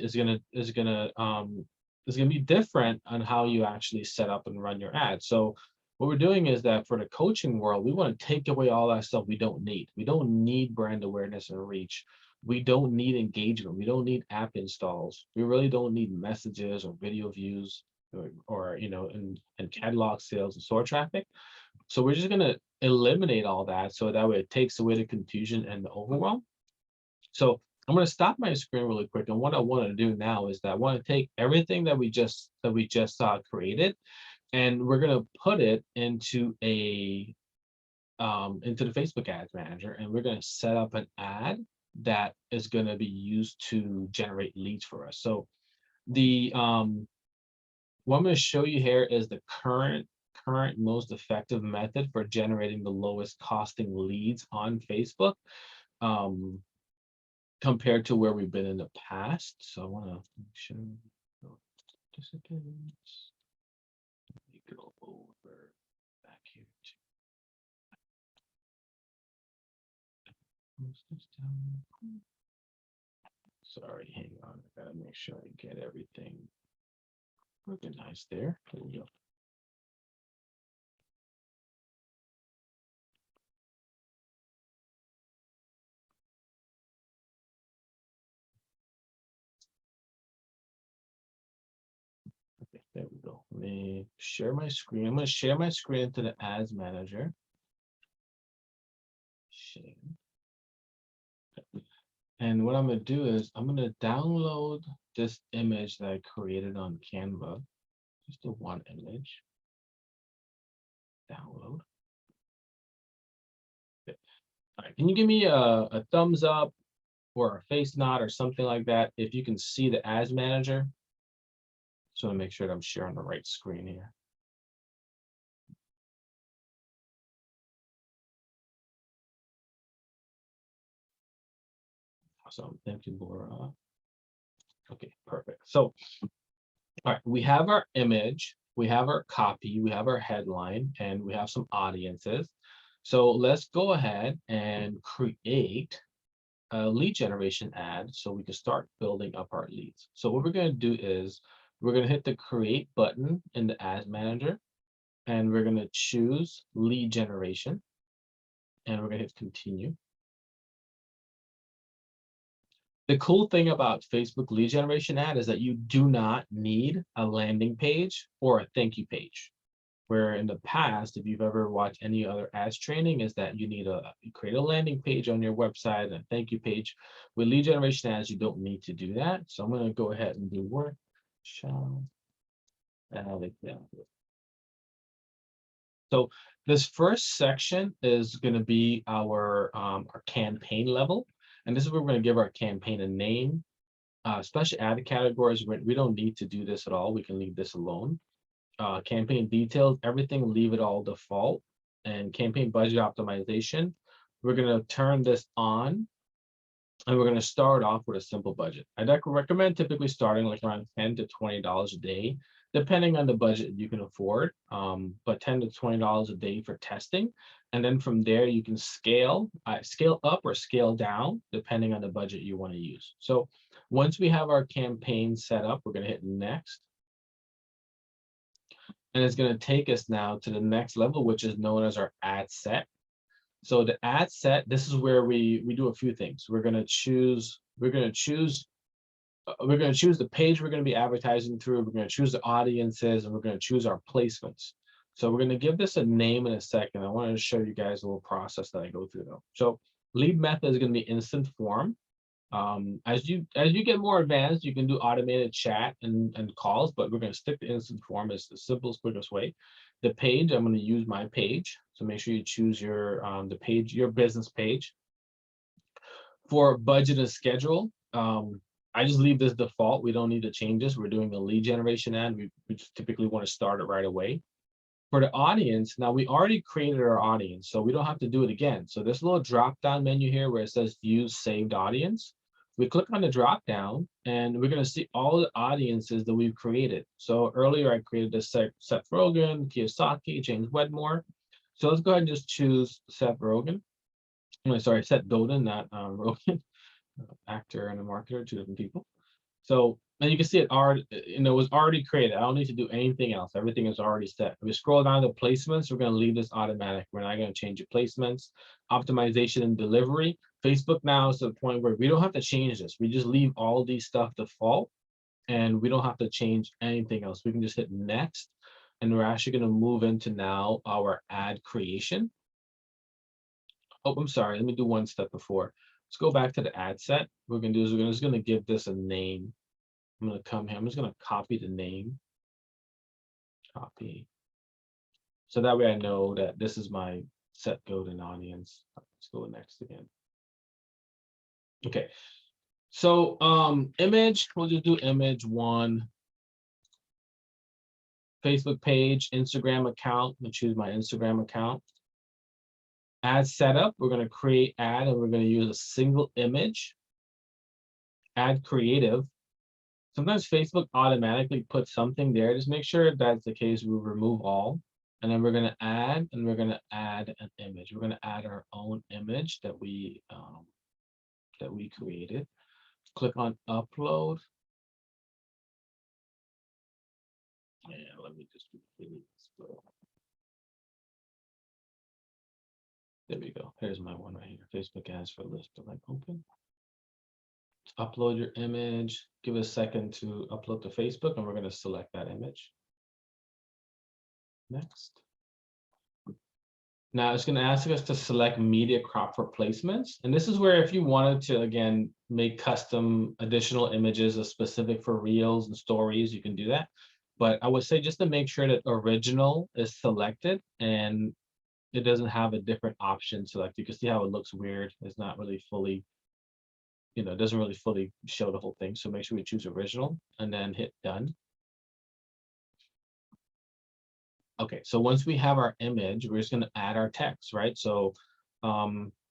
different on how you actually set up and run your ads. So what we're doing is that for the coaching world, we want to take away all that stuff we don't need. We don't need brand awareness and reach. We don't need engagement. We don't need app installs. We really don't need messages or video views or and catalog sales and store traffic. So we're just going to eliminate all that, so that way it takes away the confusion and the overwhelm. So I'm going to stop my screen really quick, and what I want to do now is that I want to take everything that we just created, and we're going to put it into the Facebook Ads Manager, and we're going to set up an ad that is going to be used to generate leads for us. So the what I'm going to show you here is the current most effective method for generating the lowest costing leads on Facebook, um, compared to where we've been in the past. So I want to make sure participants. Let me go over back here to close this down. Sorry, hang on. I gotta make sure I get everything organized there. There we go. Okay, there we go. Let me share my screen. I'm going to share my screen to the ads manager. Share. And what I'm going to do is I'm going to download this image that I created on Canva. Just the one image. Download. Okay. All right. Can you give me a thumbs up or a face nod or something like that if you can see the ads manager? So to make sure that I'm sharing the right screen here. Awesome. Thank you, Laura. Okay, perfect. So, all right, we have our image, we have our copy, we have our headline, and we have some audiences. So let's go ahead and create a lead generation ad so we can start building up our leads. So what we're going to do is we're going to hit the create button in the ads manager, and we're going to choose lead generation, and we're going to hit continue. The cool thing about Facebook lead generation ad is that you do not need a landing page or a thank you page. Where in the past, if you've ever watched any other ads training, is that you create a landing page on your website and a thank you page. With lead generation ads, you don't need to do that. So I'm going to go ahead and do workshop. So this first section is going to be our campaign level. And this is where we're going to give our campaign a name. Special ad categories, we don't need to do this at all. We can leave this alone. Campaign details, everything, leave it all default. And campaign budget optimization, we're going to turn this on, and we're going to start off with a simple budget. I'd recommend typically starting like around $10 to $20 a day. depending on the budget you can afford, but $10 to $20 a day for testing. And then from there, you can scale up or scale down, depending on the budget you want to use. So once we have our campaign set up, we're going to hit next. And it's going to take us now to the next level, which is known as our ad set. So the ad set, this is where we do a few things. We're going to choose the page we're going to be advertising through. We're going to choose the audiences, and we're going to choose our placements. So we're going to give this a name in a second. I wanted to show you guys a little process that I go through though. So lead method is going to be instant form. As you get more advanced, you can do automated chat and calls, but we're going to stick to instant form as the simplest, quickest way. The page, I'm going to use my page. So make sure you choose your the page, your business page. For budget and schedule, I just leave this default. We don't need to change this. We're doing a lead generation ad. We just typically want to start it right away. For the audience, now we already created our audience, so we don't have to do it again. So this little drop-down menu here where it says use saved audience, we click on the drop-down and we're going to see all the audiences that we've created. So earlier I created this Seth Rogen, Kiyosaki, James Wedmore. So let's go ahead and just choose Seth Rogen. Sorry, Seth Godin, not Rogen. Actor and a marketer, two different people. So, and you can see it already, it was already created. I don't need to do anything else. Everything is already set. If we scroll down to placements, we're going to leave this automatic. We're not going to change the placements. Optimization and delivery. Facebook now is to the point where we don't have to change this. We just leave all these stuff default, and we don't have to change anything else. We can just hit next, and we're actually going to move into now our ad creation. Oh, I'm sorry. Let me do one step before. Let's go back to the ad set. What we're going to do is we're just going to give this a name. I'm going to come here. I'm just going to copy the name. Copy. So that way I know that this is my Seth Godin audience. Let's go next again. Okay. So image, we'll just do image one. Facebook page, Instagram account. I'm going to choose my Instagram account. Ad setup, we're going to create ad and we're going to use a single image. Ad creative. Sometimes Facebook automatically puts something there. Just make sure if that's the case, we remove all. And then we're going to add, and we're going to add an image. We're going to add our own image that we created. Click on upload. And let me just delete this. There we go. Here's my one right here. Facebook ads for list. Like open. Upload your image. Give it a second to upload to Facebook, and we're going to select that image. Next. Now it's going to ask us to select media crop for placements. And this is where if you wanted to, again, make custom additional images specific for reels and stories, you can do that. But I would say just to make sure that original is selected and it doesn't have a different option selected. You can see how it looks weird. It's not really fully, it doesn't really fully show the whole thing. So make sure we choose original and then hit done. Okay, so once we have our image, we're just going to add our text, right? So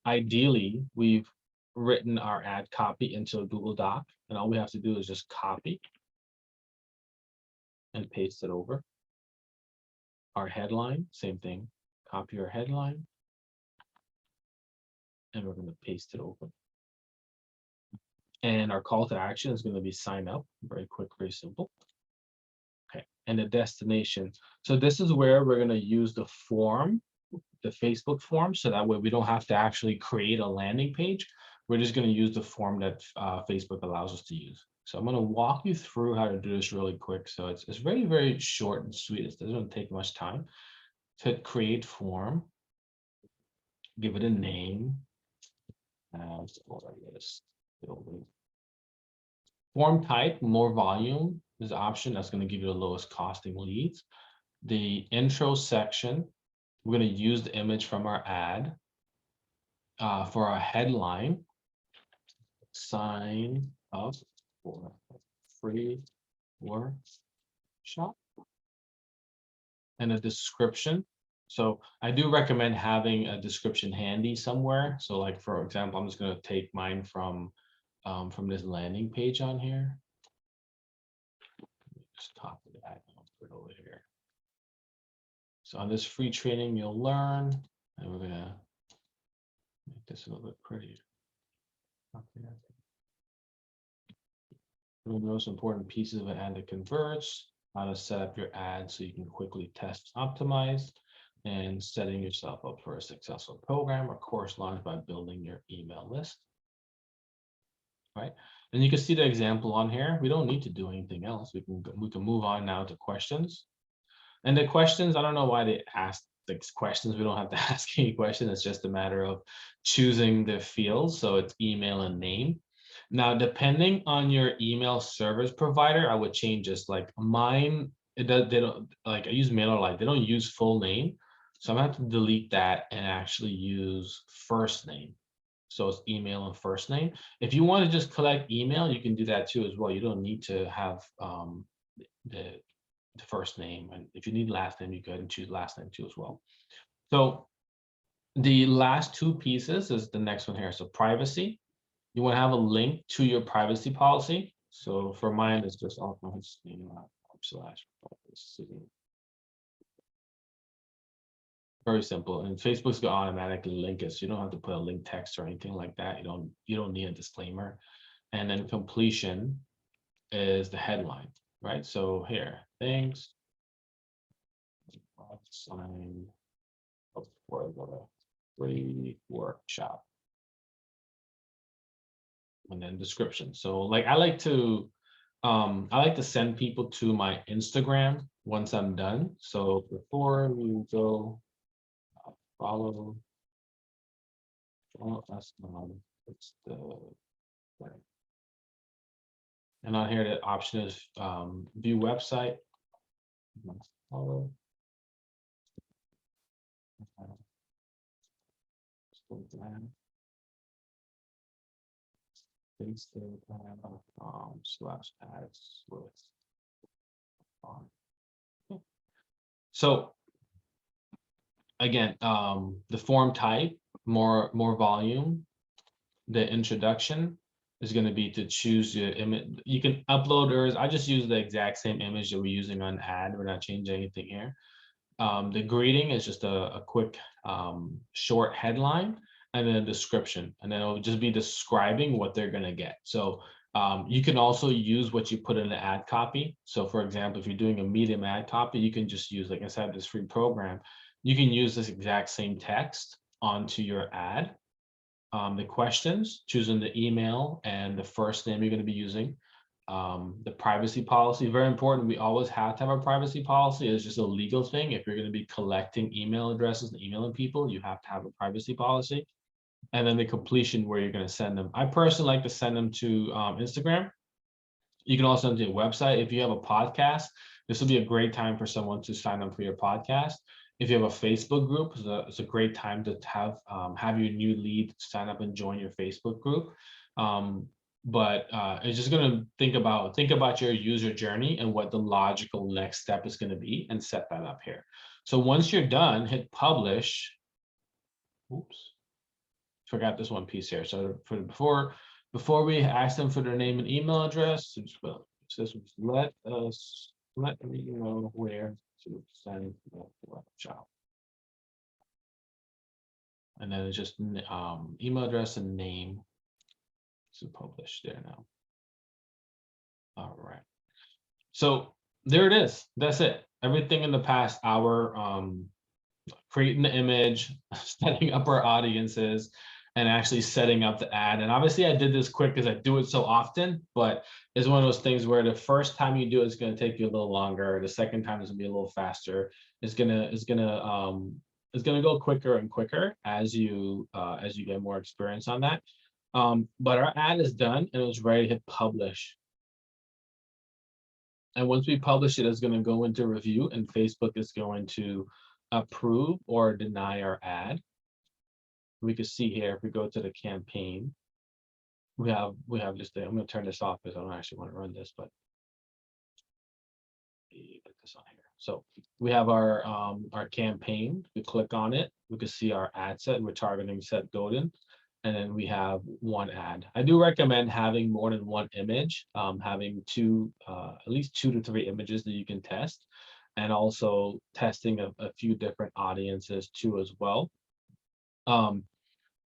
ideally, we've written our ad copy into a Google Doc, and all we have to do is just copy and paste it over. Our headline, same thing, copy our headline, and we're going to paste it over. And our call to action is going to be sign up, very quick, very simple. Okay, and the destination. So this is where we're going to use the form, the Facebook form, so that way we don't have to actually create a landing page. We're just going to use the form that Facebook allows us to use. So I'm going to walk you through how to do this really quick. So it's very, very short and sweet. It doesn't take much time. Hit create form, give it a name. Form type, more volume is an option. That's going to give you the lowest costing leads. The intro section, we're going to use the image from our ad. For our headline, sign up for a free workshop. And a description. So I do recommend having a description handy somewhere. So like, for example, I'm just going to take mine from this landing page on here. Just copy that. over here. So on this free training, you'll learn, and we're gonna make this a little bit prettier. Okay. The most important pieces of an ad that converts, how to set up your ad so you can quickly test, optimize, and setting yourself up for a successful program or course launch by building your email list. Right, and you can see the example on here. We don't need to do anything else. We can move on now to questions. And the questions, I don't know why they ask the questions. We don't have to ask any question. It's just a matter of choosing the fields. So it's email and name. Now, depending on your email service provider, I would change this. Like mine, they don't, like I use MailerLite. They don't use full name. So I'm gonna have to delete that and actually use first name. So it's email and first name. If you want to just collect email, you can do that too as well. You don't need to have the first name. And if you need last name, you go ahead and choose last name too as well. So the last two pieces is the next one here. So privacy. You want to have a link to your privacy policy. So for mine, it's just slash privacy. Very simple, and Facebook's gonna automatically link it, so you don't have to put a link text or anything like that. You don't need a disclaimer. And then completion is the headline, right? So here, thanks. Sign up for the free workshop. And then description. So like I like to send people to my Instagram once I'm done. So before we go, follow us on. It's the right. And on here, the option is view website. Follow. Slash ads with. So again, the form type, more volume. The introduction is going to be to choose your image. You can upload yours. I just use the exact same image that we're using on ad. We're not changing anything here. The greeting is just a quick short headline and then a description, and then it'll just be describing what they're going to get. So you can also use what you put in the ad copy. So for example, if you're doing a medium ad copy, you can just use, like I said, this free program. You can use this exact same text onto your ad. The questions, choosing the email and the first name you're going to be using. The privacy policy, very important. We always have to have a privacy policy. It's just a legal thing. If you're going to be collecting email addresses and emailing people, you have to have a privacy policy. And then the completion, where you're going to send them. I personally like to send them to Instagram. You can also send them to your website. If you have a podcast, this will be a great time for someone to sign up for your podcast. If you have a Facebook group, it's a great time to have your new lead sign up and join your Facebook group. But it's just going to think about your user journey and what the logical next step is going to be, and set that up here. So once you're done, hit publish. Oops, forgot this one piece here. So before we ask them for their name and email address, let me know where to send the workshop. And then it's just email address and name to publish there now. All right. So there it is. That's it. Everything in the past hour, creating the image, setting up our audiences, and actually setting up the ad. And obviously I did this quick because I do it so often, but it's one of those things where the first time you do it, it's going to take you a little longer. The second time is going to be a little faster. It's gonna go quicker and quicker as you get more experience on that. But our ad is done and it was ready to hit publish. And once we publish it, it's going to go into review, and Facebook is going to approve or deny our ad. We can see here, if we go to the campaign, we have just I'm going to turn this off because I don't actually want to run this, but put this on here. So we have our campaign. We click on it. We can see our ad set. We're targeting set golden, and then we have one ad. I do recommend having more than one image, having at least 2 to 3 images that you can test. and also testing a few different audiences too as well. Um,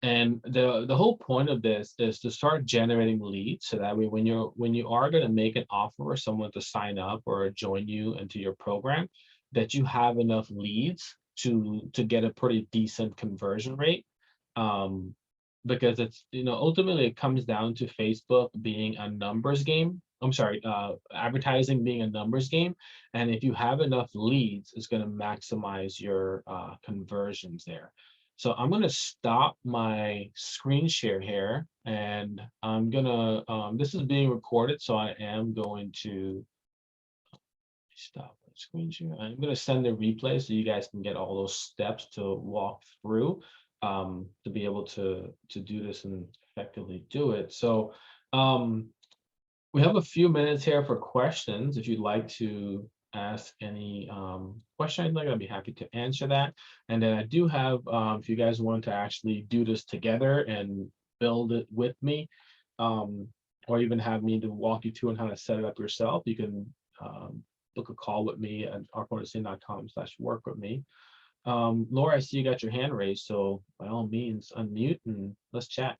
and the whole point of this is to start generating leads so that way when you are going to make an offer for someone to sign up or join you into your program, that you have enough leads to get a pretty decent conversion rate. Um, because it's, ultimately it comes down to Facebook being a numbers game. I'm sorry, advertising being a numbers game. And if you have enough leads, it's going to maximize your conversions there. So I'm going to stop my screen share here, and I'm going to, this is being recorded, so I am going to stop my screen share. I'm going to send the replay so you guys can get all those steps to walk through, to be able to do this and effectively do it. So we have a few minutes here for questions. If you'd like to ask any question, I'd be happy to answer that. And then I do have, if you guys want to actually do this together and build it with me, or even have me to walk you through on how to set it up yourself, you can book a call with me at artcornerstein.com/work with me. Laura, I see you got your hand raised, so by all means, unmute and let's chat.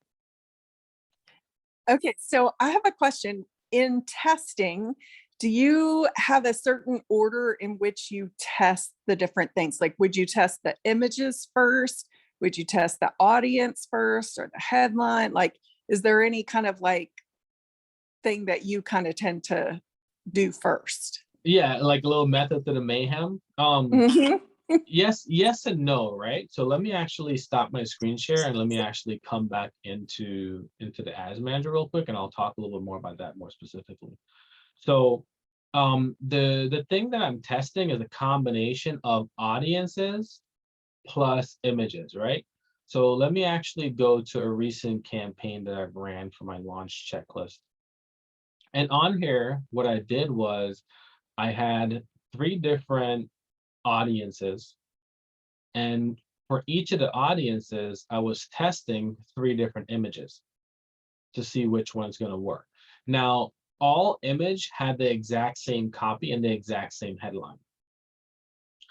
Okay, so I have a question. In testing, do you have a certain order in which you test the different things? Like, would you test the images first? Would you test the audience first or the headline? Like, is there any kind of like thing that you kind of tend to do first? Yeah, like a little method to the mayhem. Mhm. Yes and no, right? So let me actually stop my screen share and let me actually come back into the ads manager real quick, and I'll talk a little bit more about that more specifically. So the thing that I'm testing is a combination of audiences plus images, right? So let me actually go to a recent campaign that I've ran for my launch checklist. And on here, what I did was I had 3 different audiences, and for each of the audiences, I was testing 3 different images to see which one's going to work. Now, all image had the exact same copy and the exact same headline.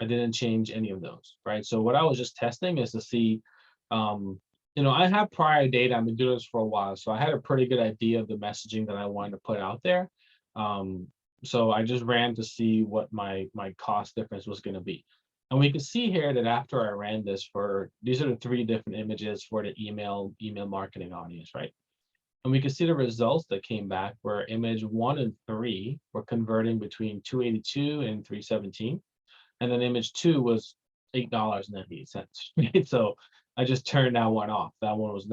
I didn't change any of those, right? So what I was just testing is to see, I have prior data. I've been doing this for a while, so I had a pretty good idea of the messaging that I wanted to put out there. So I just ran to see what my cost difference was going to be. And we can see here that after I ran this these are the 3 different images for the email marketing audience, right? And we can see the results that came back where image 1 and 3 were converting between 282 and 317. And then image 2 was $8.98. Right? So I just turned that one off. The audience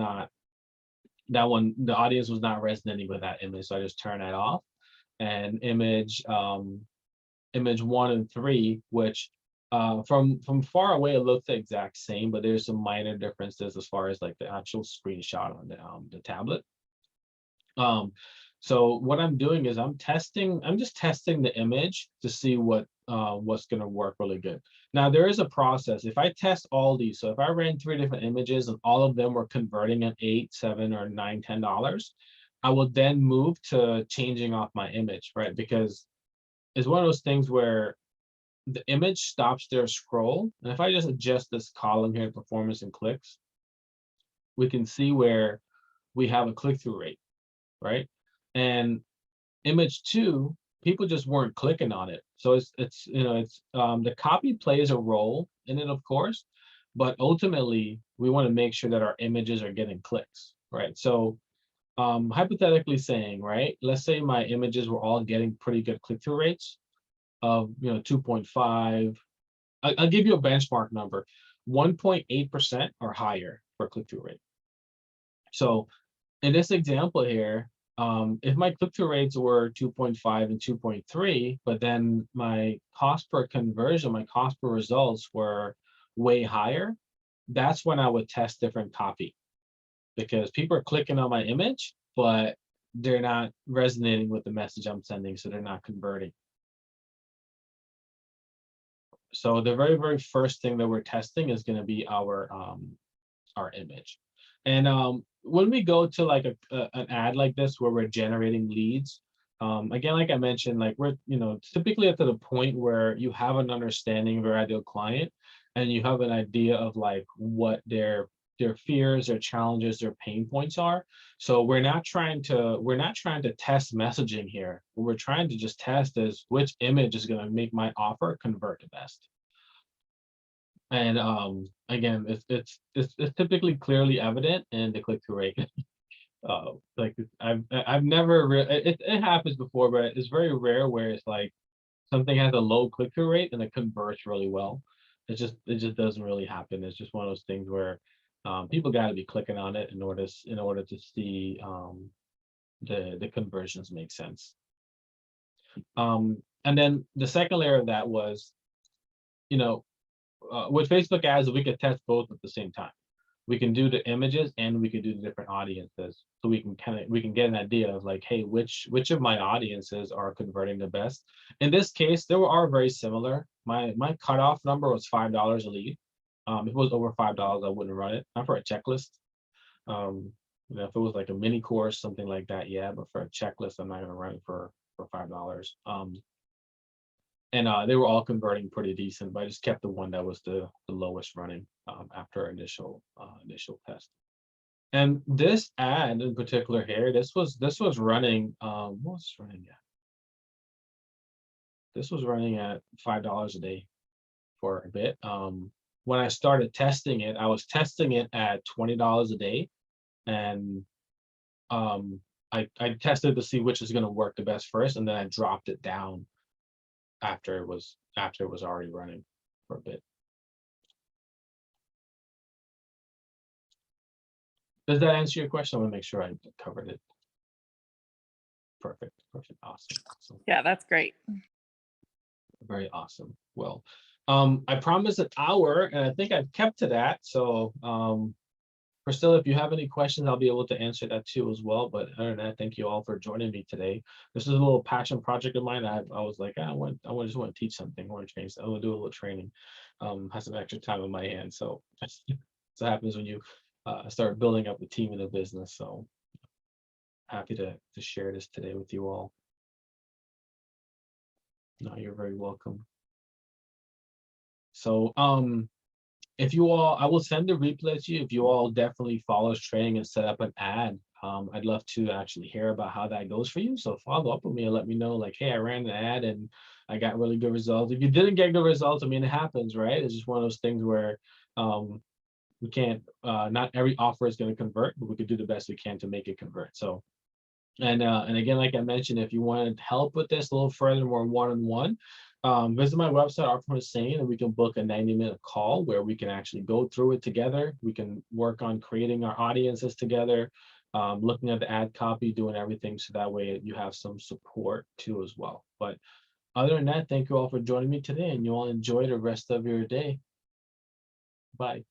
was not resonating with that image. So I just turned that off. And image 1 and 3, which from far away it looks the exact same, but there's some minor differences as far as like the actual screenshot on the tablet. So what I'm doing is I'm just testing the image to see what's going to work really good. Now there is a process. If I test all these, so if I ran 3 different images and all of them were converting at $8, $7, or $9, $10, I will then move to changing off my image, right? Because it's one of those things where the image stops their scroll. And if I just adjust this column here, performance and clicks, we can see where we have a click-through rate, right? And image 2, people just weren't clicking on it. So it's the copy plays a role in it, of course, but ultimately we want to make sure that our images are getting clicks, right? So hypothetically saying, right, let's say my images were all getting pretty good click-through rates of 2.5. I'll give you a benchmark number, 1.8% or higher for click-through rate. So in this example here, if my click-through rates were 2.5 and 2.3, but then my cost per conversion, my cost per results were way higher, that's when I would test different copy, because people are clicking on my image, but they're not resonating with the message I'm sending, so they're not converting. So the very, very first thing that we're testing is going to be our image. And when we go to like an ad like this where we're generating leads, Again, like I mentioned, like we're, typically at the point where you have an understanding of your ideal client and you have an idea of like what their fears, their challenges, their pain points are. So we're not trying to test messaging here. What we're trying to just test is which image is going to make my offer convert the best. And again, it's typically clearly evident in the click-through rate. Like I've never it happens before, but it's very rare where it's like something has a low click-through rate and it converts really well. It just doesn't really happen. It's just one of those things where people got to be clicking on it in order to see the conversions make sense. And then the second layer of that was, you know, with Facebook ads, we could test both at the same time. We can do the images and we can do the different audiences. So we can get an idea of like, hey, which of my audiences are converting the best. In this case, they are very similar. My cutoff number was $5 a lead. If it was over $5, I wouldn't run it. Not for a checklist. If it was like a mini course, something like that, yeah. But for a checklist, I'm not gonna run it for $5. And they were all converting pretty decent, but I just kept the one that was the lowest running after initial test. And this ad in particular here, this was running what was it running at? This was running at $5 a day for a bit. When I started testing it, I was testing it at $20 a day, and I tested to see which is going to work the best first, and then I dropped it down after it was already running for a bit. Does that answer your question? I want to make sure I covered it. Perfect, awesome. Yeah, that's great. Very awesome. Well, I promised an hour, and I think I've kept to that. So, Priscilla, if you have any questions, I'll be able to answer that too as well. But other than that, thank you all for joining me today. This is a little passion project of mine. I was like, I just want to teach something. I want to train. I want to do a little training. Have some extra time on my hands. So that's what happens when you start building up a team in a business. So happy to share this today with you all. No, you're very welcome. So if you all, I will send the replay to you. If you all definitely follow this training and set up an ad, I'd love to actually hear about how that goes for you. So follow up with me and let me know, like, hey, I ran an ad and I got really good results. If you didn't get good results, I mean, it happens, right? It's just one of those things where we can't, not every offer is going to convert, but we could do the best we can to make it convert. So, and again, like I mentioned, if you want help with this a little further, more one-on-one, visit my website, Arpon, and we can book a 90-minute call where we can actually go through it together. We can work on creating our audiences together, looking at the ad copy, doing everything so that way you have some support too as well. But other than that, thank you all for joining me today, and you all enjoy the rest of your day. Bye.